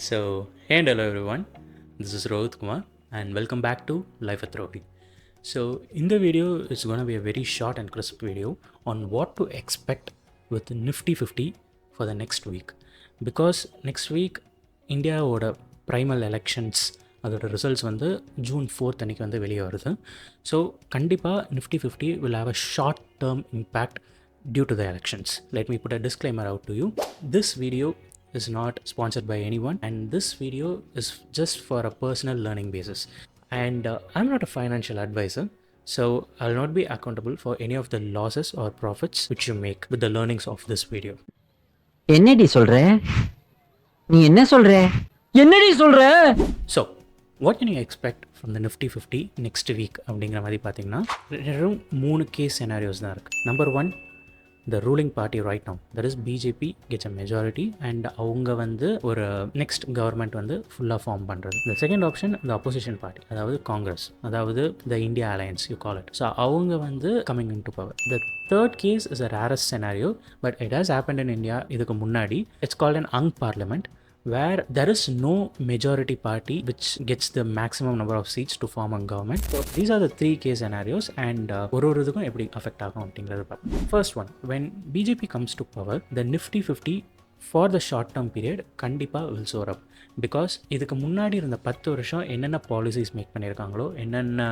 Hey and hello everyone, this is Rohit Kumar and welcome back to Life with Rohi. So in the video, it's going to be a very short and crisp video on what to expect with the Nifty 50 for the next week. Because next week, இந்தியாவோட primal elections அதோட results வந்து June 4th அன்றைக்கி வந்து வெளியே வருது. So கண்டிப்பாக Nifty 50 will have a short term impact due to the elections. Let me put a disclaimer out to you. This video is not sponsored by anyone and this video is just for a personal learning basis. And I'm not a financial advisor, so I'll not be accountable for any of the losses or profits which you make with the learnings of this video. என்னடி சொல்ற? நீ என்ன சொல்ற? என்னடி சொல்ற? So what can you expect from the Nifty 50 next week அப்படிங்கிற மாதிரி பார்த்தீங்கன்னா வெறும் 3 கேஸ் சினாரியோஸ் தான் இருக்குது. Number 1, the ruling party right now, that is BJP gets a majority and அவங்க வந்து ஒரு நெக்ஸ்ட் கவர்மெண்ட் வந்து ஃபுல்லாக ஃபார்ம் பண்ணுறது. the second option, the opposition party, அதாவது காங்கிரஸ், அதாவது the India alliance you call it. So அவங்க வந்து coming into power. the third case is a rarest scenario but it has happened in India இதுக்கு முன்னாடி. It's called an hung parliament where there is no majority party which gets the maximum number of seats to form a government. So these are the 3 case scenarios and ஒரு இதுக்கும் எப்படி affect ஆகும் அப்படிங்கிறது பார்ப்போம். First one, when BJP comes to power, the Nifty 50 for the short term period கண்டிப்பாக will soar up. Because இதுக்கு முன்னாடி இருந்த 10 வருஷம் என்னென்ன பாலிசிஸ் மேக் பண்ணியிருக்காங்களோ, என்னென்ன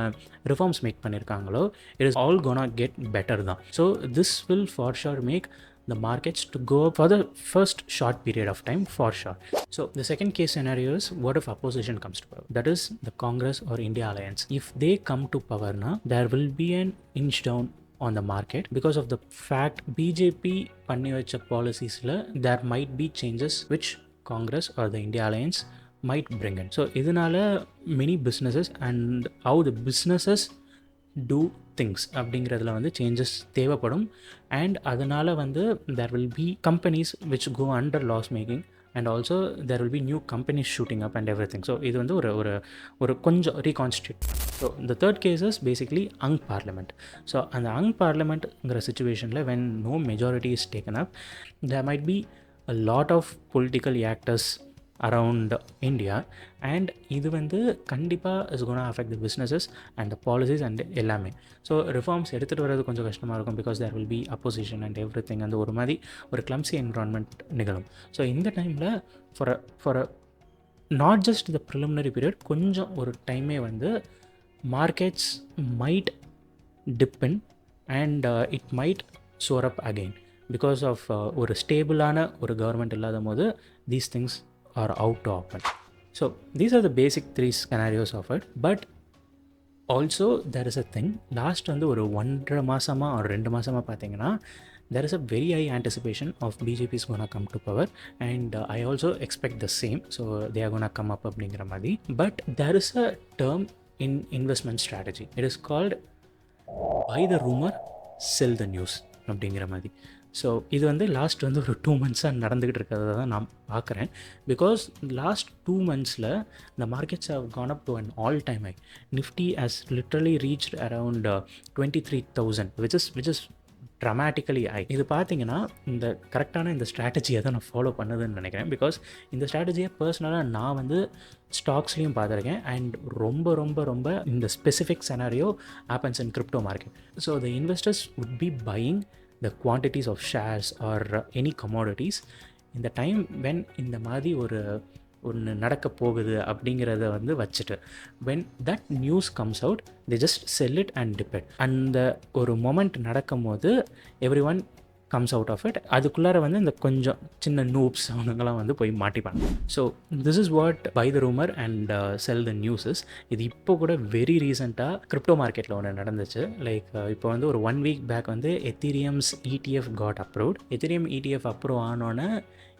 ரிஃபார்ம்ஸ் மேக் பண்ணியிருக்காங்களோ, it is all gonna get better தான். So this will for sure make the markets to go up for the first short period of time for sure. So the second case scenario is, what if opposition comes to power? That is the Congress or India alliance. If they come to power now, there will be an inch down on the market because of the fact BJP பண்ணி வச்ச பாலிசிஸில் there might be changes which Congress or the India alliance might bring in. So இதனால many businesses and how the businesses do things அப்படிங்கிறதுல வந்து changes தேவைப்படும். And அதனால் வந்து there will be companies which go under loss making and also there will be new companies shooting up and everything. So இது வந்து ஒரு கொஞ்சம் reconstitute. So the third case is basically hung parliament. So அந்த hung parliamentங்கிற situationல when no majority is taken up, there might be a lot of political actors around India and இது வந்து கண்டிப்பாக is gonna affect the businesses and the policies and எல்லாமே. So reforms எடுத்துகிட்டு வரது கொஞ்சம் கஷ்டமாக இருக்கும் because there will be opposition and everything. அந்த ஒரு மாதிரி ஒரு கிளம்சி என்விரான்மெண்ட் நிகழும். ஸோ இந்த டைமில் for not just the preliminary period, கொஞ்சம் ஒரு டைமே வந்து markets might dipping and it might soar up again because of ஒரு ஸ்டேபிளான ஒரு கவர்மெண்ட் இல்லாத போது these things are out to happen. So these are the basic 3 scenarios of it. But also there is a thing, last வந்து ஒரு 1.5 மாதமா or 2 மாதமாக பார்த்தீங்கன்னா there is a very high anticipation of BJP is gonna come to power and I also expect the same. So they are gonna come up அப்படிங்கிற மாதிரி. But there is a term in investment strategy, it is called buy the rumor, sell the news அப்படிங்கிற மாதிரி. So இது வந்து last வந்து ஒரு 2 monthஸாக நடந்துக்கிட்டு இருக்கிறத தான் நான் பார்க்குறேன். Because last 2 monthஸில் the markets have gone up to an all time high. Nifty has literally reached around 23,000 which is dramatically high. இது பார்த்தீங்கன்னா இந்த கரெக்டான இந்த ஸ்ட்ராட்டஜியை தான் நான் ஃபாலோ பண்ணதுன்னு நினைக்கிறேன். பிகாஸ் இந்த ஸ்ட்ராட்டஜியை பர்சனலாக நான் வந்து ஸ்டாக்ஸ்லேயும் பார்த்துருக்கேன் அண்ட் ரொம்ப ரொம்ப ரொம்ப இந்த specific scenario happens in crypto market. So the investors would be buying the quantities of shares or any commodities in the time when இந்த மாதிரி ஒன்று நடக்க போகுது அப்படிங்கிறத வந்து வச்சுட்டு when that news comes out they just sell it and dip it. அந்த ஒரு மொமெண்ட் நடக்கும் போது every one comes out of it. அதுக்குள்ளார வந்து இந்த கொஞ்சம் சின்ன நூப்ஸ் அவங்கெல்லாம் வந்து போய் மாட்டிப்பாங்க. So this is what by the rumour and sell the newses. இது இப்போ கூட வெரி ரீசெண்டாக கிரிப்டோ மார்க்கெட்டில் ஒன்று நடந்துச்சு. லைக் இப்போ வந்து ஒரு 1 week பேக் வந்து Ethereum's ETF got approved. Ethereum ETF approve ஆனோன்னே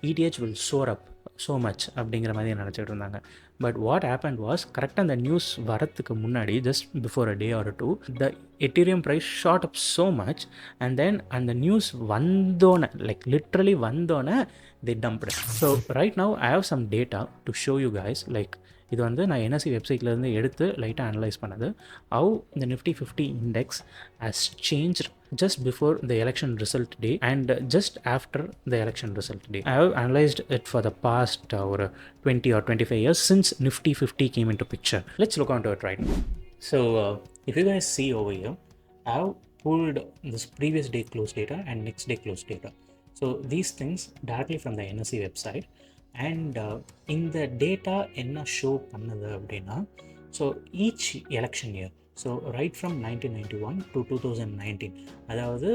ETH will soar up so much அப்படிங்கிற மாதிரி நினச்சிட்டு இருந்தாங்க. பட் வாட் ஹேப்பன் வாஸ், கரெக்டாக அந்த நியூஸ் வரத்துக்கு முன்னாடி just before a day or 2 the Ethereum price shot up so much and then அந்த நியூஸ் வந்தோன்னே லைக் லிட்ரலி வந்தோன்னே they dumped it. So right now I have some data to show you guys, like இது வந்து நான் NSC வெப்சைட்லேருந்து எடுத்து லைட்டாக analyse பண்ணது. How இந்த Nifty 50 index has change just before the election result day and just after the election result day. I have analyzed it for the past 20 or 25 years since Nifty 50 came into picture. Let's look onto it right now. So if you guys see over here, I have pulled this previous day close data and next day close data. So these things directly from the NSE website, and in the data enna show pannadhu appadina, so each election year, so right from 1991 to 2019, அதாவது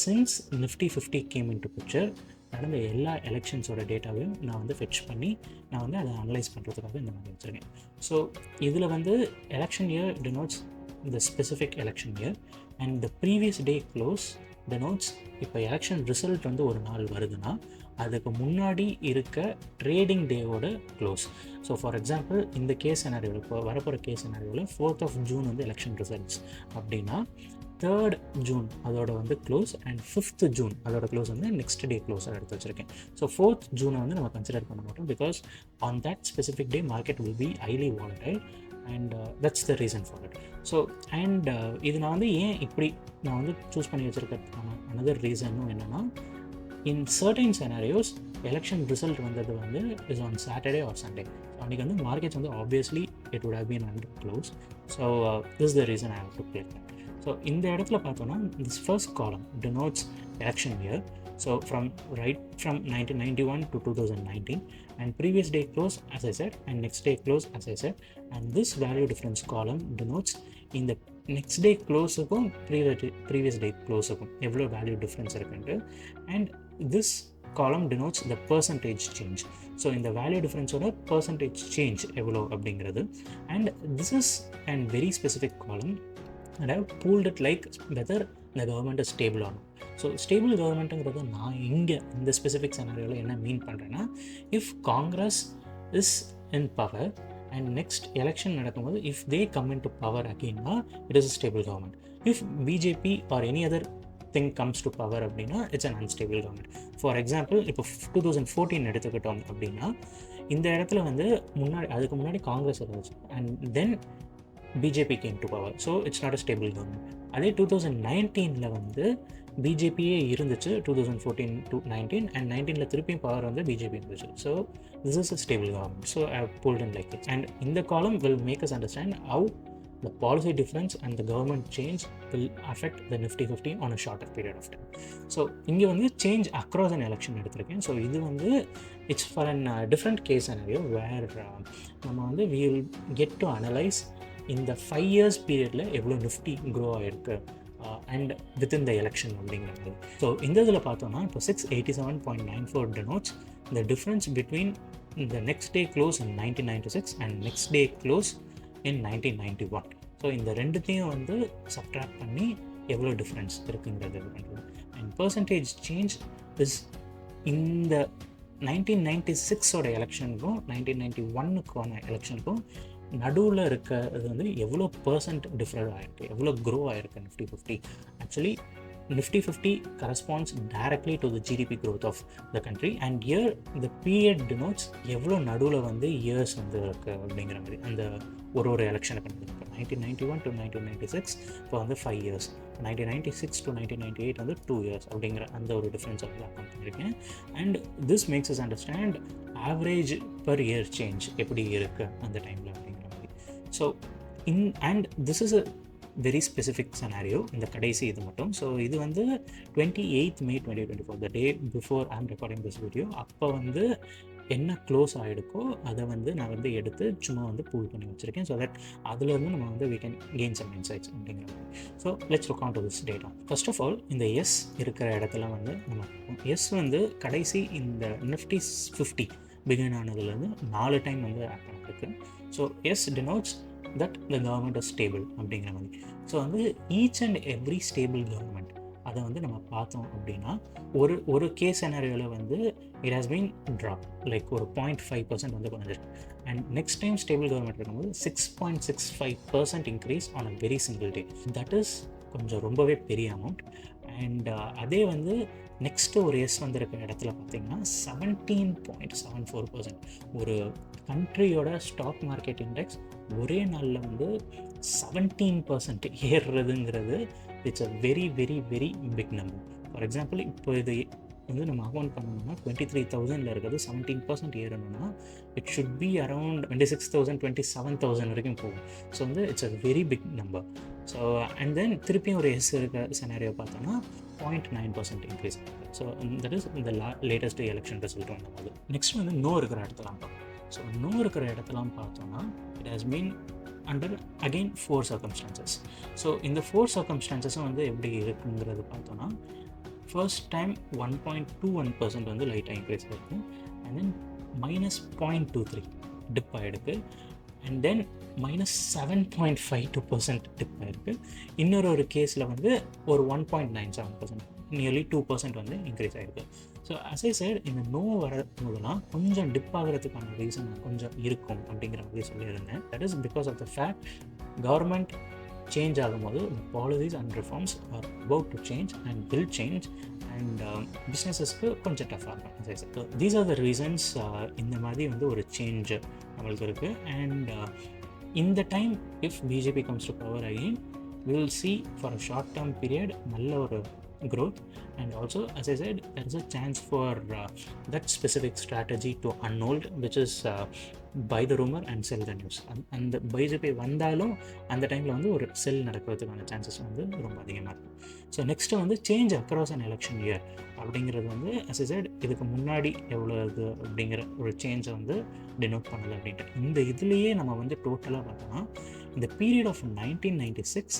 since Nifty 50 came into picture, நடந்த எல்லா எலெக்ஷன்ஸோட டேட்டாவையும் நான் வந்து fetch பண்ணி நான் வந்து அதை அனலைஸ் பண்ணுறதுக்காக இந்த மாதிரி வச்சுருக்கேன். ஸோ இதில் வந்து election year denotes the specific election year and the previous day close denotes இப்போ எலெக்ஷன் ரிசல்ட் வந்து ஒரு நாள் வருதுன்னா அதுக்கு முன்னாடி இருக்க ட்ரேடிங் டேவோட க்ளோஸ். ஸோ ஃபார் எக்ஸாம்பிள் இந்த கேஸ் சினாரியோவில், இப்போ வரப்போகிற கேஸ் சினாரியோவில் 4th of June வந்து எலெக்ஷன் ரிசல்ட்ஸ் அப்படின்னா 3rd June அதோட வந்து க்ளோஸ் அண்ட் 5th June அதோட க்ளோஸ் வந்து நெக்ஸ்ட் டே க்ளோஸாக எடுத்து வச்சுருக்கேன். ஸோ 4th June வந்து நம்ம கன்சிடர் பண்ண மாட்டோம், because on that specific day market will be highly volatile and that's the reason for it. So and இது நான் வந்து ஏன் இப்படி நான் வந்து சூஸ் பண்ணி வச்சுருக்கிறதுக்கான another ரீசனும் என்னென்னா, in certain scenarios election result வந்தது வந்து is on Saturday or Sunday. அன்றைக்கி வந்து மார்க்கெட்ஸ் வந்து obviously it would have been under close. So this the reason I have to play that. So இந்த இடத்துல பார்த்தோன்னா திஸ் ஃபர்ஸ்ட் காலம் denotes election year. So from 1991 to 2019, and previous day close as I said, and next day close as I said, and this value difference column denotes in the next day closeக்கும் previous day closeக்கும் எவ்வளோ value difference இருக்குன்ட்டு, and this column denotes the percentage change. So இந்த value டிஃப்ரென்ஸோட percentage change எவ்வளோ அப்படிங்கிறது, and this is a very specific column and I have pulled it like whether the government is stable or not. So stable கவர்மெண்ட்டுங்கிறது நான் இங்கே இந்த specific செனாரியோவில் என்ன mean பண்ணுறேன்னா, if Congress is in power and next election நடக்கும்போது if they come in to power அகெயின்னா it is a stable government. If BJP or any other thing comes to power அப்படின்னா it's an unstable government. For example இப்போ 2014 எடுத்துக்கிட்டோம் அப்படின்னா இந்த இடத்துல வந்து அதுக்கு முன்னாடி காங்கிரஸ் இருந்துச்சு and then BJP came to power. So it's not a stable government. அதே 2019 வந்து பிஜேபியே இருந்துச்சு 2014 to 19 and 19 திருப்பியும் பவர் வந்து பிஜேபி இருந்துச்சு. So this is a stable government. So I have built in like it. And இந்த காலம் will make us understand how the policy difference and the government change will affect the Nifty 50 on a shorter period of time. So இங்கே வந்து change across an election எடுத்திருக்கேன். So இது வந்து it's for an different case scenario where நம்ம வந்து we will get to analyze இந்த 5 years பீரியடில் எவ்வளோ நிஃப்டி க்ரோ ஆகிருக்கு அண்ட் வித்தின் த எலெக்ஷன் அப்படிங்கிறது. ஸோ இந்த இதில் பார்த்தோன்னா இப்போ 687.94 denotes the difference between the next day close in 1996 and next day close in 1991. So இந்த ரெண்டுத்தையும் வந்து சப்ட்ராக்ட் பண்ணி எவ்வளோ டிஃப்ரென்ஸ் இருக்குங்கிறது இது பண்ணுறது. அண்ட் பர்சன்டேஜ் சேஞ்ச் இஸ் இந்த 1996ஓட எலெக்ஷனுக்கும் 1991க்கான எலெக்ஷனுக்கும் நடுவில் இருக்கிறது வந்து எவ்வளோ % டிஃப்ரெண்ட் ஆகிருக்கு, எவ்வளோ க்ரோ ஆகிருக்கு Nifty 50. Actually Nifty 50 corresponds directly to the GDP growth of the country and here the period denotes எவ்வளோ நடுவில் வந்து இயர்ஸ் வந்து இருக்குது அப்படிங்கிற மாதிரி அந்த ஒரு எலெக்ஷனுக்கு நடந்திருக்கு. 1991 to 1996 இப்போ வந்து 5 years, 1996 to 1998 வந்து 2 years அப்படிங்கிற அந்த ஒரு டிஃப்ரென்ஸ் வந்து அக்கௌண்ட் பண்ணியிருக்கேன். And this makes us understand average per year change எப்படி இருக்குது அந்த டைமில் அப்படிங்கிற மாதிரி. So and this is a very specific scenario இந்த கடைசி இது மட்டும். ஸோ இது வந்து 28th May 2024, the day before I am recording this video. அப்போ வந்து என்ன க்ளோஸ் ஆகிடுக்கோ அதை வந்து நான் வந்து எடுத்து சும்மா வந்து பூல் பண்ணி வச்சுருக்கேன். ஸோ தட் அதுலேருந்து நம்ம வந்து we can gain some insights அப்படிங்கிற மாதிரி. So let's look on to this data. First of all இந்த எஸ் இருக்கிற இடத்துல வந்து நம்ம எஸ் வந்து கடைசி இந்த நிஃப்டி 50 பிகின் ஆனதுலேருந்து 4 டைம் வந்து ஆட் பண்ணிருக்கு. So S denotes that the government is stable அப்படிங்கிற மாதிரி. ஸோ வந்து each and every stable government அதை வந்து நம்ம பார்த்தோம் அப்படின்னா ஒரு கேஸ் செனாரியோவில் வந்து it has been drop like ஒரு 0.5% வந்து குறைஞ்சிருக்கு. And next time stable government இருக்கும்போது 6.65% increase on a very single day. That is கொஞ்சம் ரொம்பவே பெரிய அமௌண்ட். அண்ட் அதே வந்து நெக்ஸ்ட்டு ஒரு எஸ் வந்திருக்க இடத்துல பார்த்தீங்கன்னா 17.74%. ஒரு கண்ட்ரியோட ஸ்டாக் மார்க்கெட் இண்டெக்ஸ் ஒரே நாளில் வந்து 17% ஏறுறதுங்கிறது it's a very very very big number. For example இப்போ இது வந்து நம்ம அக்கௌண்ட் பண்ணணும்னா 23,000 இருக்கிறது 17% ஏறணும்னா இட் ஷுட் பி அரவுண்ட் 26,000 27,000 வரைக்கும் போகும். ஸோ வந்து it's a very big number. So and then திருப்பியும் ஒரு எஸ் இருக்க செனாரியோ பார்த்தோன்னா 0.9% இன்க்ரீஸ் ஆகுது. ஸோ தட் இஸ் இந்த லேட்டஸ்ட் எலெக்ஷன் ரிசல்ட் வந்தபோது. நெக்ஸ்ட் வந்து நோ இருக்கிற இடத்துலாம் பார்ப்போம். ஸோ நோ இருக்கிற இடத்துலாம் பார்த்தோன்னா it has been under again 4 circumstances. So இந்த 4 சர்க்கம்ஸ்டான்சஸும் வந்து எப்படி இருக்குங்கிறது பார்த்தோன்னா ஃபர்ஸ்ட் டைம் 1.21% வந்து லைட்டாக இன்க்ரீஸ் ஆகிருக்கு. அண்ட் தென் -0.23 டிப் ஆகிடுக்கு. அண்ட் தென் -7.52% டிப் ஆகிருக்கு. இன்னொரு கேஸில் வந்து ஒரு 1.97%, நியர்லி 2% வந்து இன்க்ரீஸ் ஆகிருக்கு. ஸோ அஸ் ஐ சைட் இந்த நோ வரும்போதெல்லாம் கொஞ்சம் டிப் ஆகிறதுக்கான ரீசன் கொஞ்சம் இருக்கும் அப்படிங்கிற மாதிரி சொல்லியிருந்தேன். That is because of the fact government change ஆகும்போது இந்த policies and reforms are about to change and will change and பிஸ்னஸஸ்க்கு கொஞ்சம் டஃப்பாக இருக்கும். So these are the reasons இந்த மாதிரி வந்து ஒரு சேஞ்ச் நம்மளுக்கு இருக்குது. அண்ட் இந்த time if BJP comes to power again we will see for a short term period நல்ல ஒரு growth, and also as I said there is a chance for that specific strategy to unfold, which is buy the rumor and sell the news. அந்த BJP வந்தாலும் அந்த டைமில் வந்து ஒரு செல் நடக்கிறதுக்கான chances வந்து ரொம்ப அதிகமாக இருக்கும். ஸோ நெக்ஸ்ட்டு வந்து change across an election year அப்படிங்கிறது வந்து as I said இதுக்கு முன்னாடி எவ்வளோ இது அப்படிங்கிற ஒரு சேஞ்சை வந்து டினோட் பண்ணுது அப்படின்ட்டு. இந்த இதுலேயே நம்ம வந்து டோட்டலாக பார்த்தோம்னா இந்த பீரியட் ஆஃப் 1996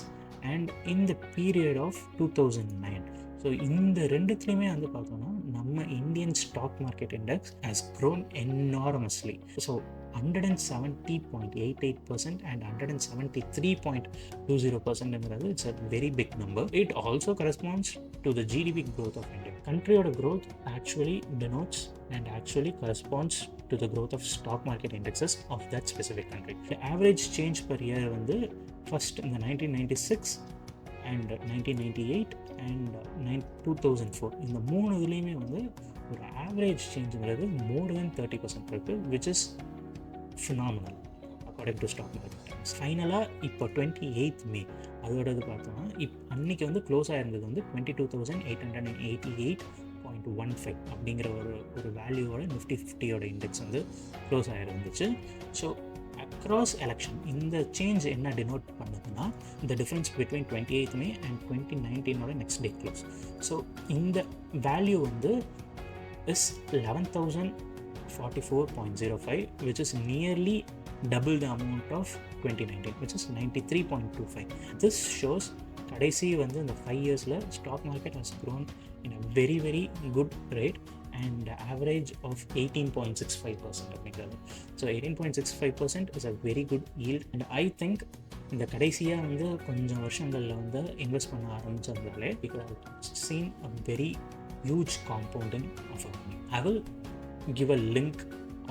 அண்ட் இந்த பீரியட் ஆஃப் 2009, ஸோ இந்த ரெண்டுத்துலேயுமே வந்து பார்த்தோம்னா நம்ம Indian stock market index has grown enormously. So 170.88% and 173.20%ங்கிறது it's a very big number. It also corresponds to the GDP growth of India. கண்ட்ரியோட growth actually denotes and actually corresponds to the growth of stock market indexes of that specific country. The average change per year வந்து first in the 1996 and 1998 and 2004 இந்த மூணு இதுலேயுமே வந்து ஒரு average சேஞ்சுங்கிறது more than 30% இருக்குது, which is phenomenal according to stock market times. ஃபைனலாக இப்போ 28th May அதோடது பார்த்தோம்னா அன்றைக்கி வந்து க்ளோஸ் ஆகிருந்தது வந்து 22,888.15 அப்படிங்கிற ஒரு வேல்யூவோட நிஃப்டி 50யோட இண்டெக்ஸ் வந்து க்ளோஸ் ஆகிருந்துச்சு. ஸோ அக்ராஸ் எலெக்ஷன் இந்த சேஞ்ச் என்ன டினோட் பண்ணுதுன்னா இந்த difference between 28th May and 2019ஓட நெக்ஸ்ட் டே க்ளோஸ். ஸோ இந்த வேல்யூ வந்து is 11,044.05, which is nearly double the amount of 2019, which is 93.25. This shows கடைசி வந்து இந்த 5 yearsல stock market has grown in a very very good rate and average of 18.65% அப்படிங்கிறது. So 18.65% is a very good yield, and I think இந்த கடைசியாக வந்து கொஞ்சம் வருஷங்களில் வந்து இன்வெஸ்ட் பண்ண ஆரம்பிச்சதுனாலே we could have seen a very huge compounding of our money. I will give a link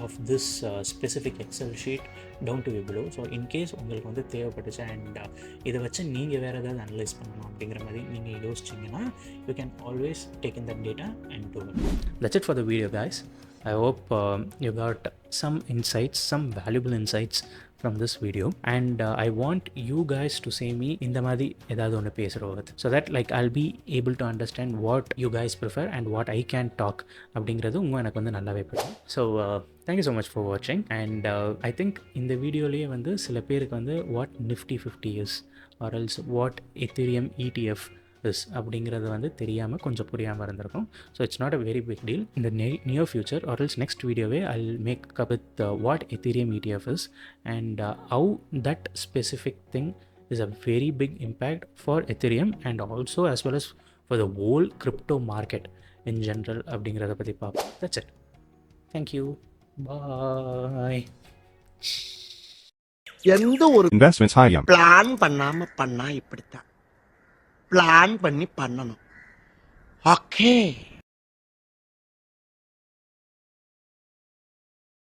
of this specific Excel sheet down to you below. So in case உங்களுக்கு வந்து தேவைப்பட்டுச்சு and இதை வச்சு நீங்கள் வேறு ஏதாவது அனலைஸ் பண்ணணும் அப்படிங்கிற மாதிரி நீங்கள் யோசிச்சிங்கன்னா you can always take in that data and do it. That's it for the video, guys. I hope you got some insights, some valuable insights from this video, and I want you guys to say me இந்த மாதிரி ஏதாவது ஒன்று பேசுகிறோம் so that like I'll be able to understand what you guys prefer and what I can talk அப்படிங்கிறது எனக்கு வந்து நல்லாவே புரியும். So thank you so much for watching, and I think இந்த வீடியோலேயே வந்து சில பேருக்கு வந்து what Nifty 50 is or else what Ethereum ETF is அப்படிங்கிறது வந்து தெரியாமல் கொஞ்சம் புரியாமல் இருந்திருக்கும். So it's not a very big deal. இந்த near future or else next வீடியோவே I make up with what Ethereum ETF is and how that specific thing is a very big impact for Ethereum and also as well as for the whole crypto market in general அப்படிங்கிறத பற்றி பார்ப்போம். That's it. Thank you. Bye. எந்த ஒரு Investments high-am. Plan பண்ணாம பண்ணா இப்படித்தான். Plan பண்ணி பண்ணணும். ஓகே.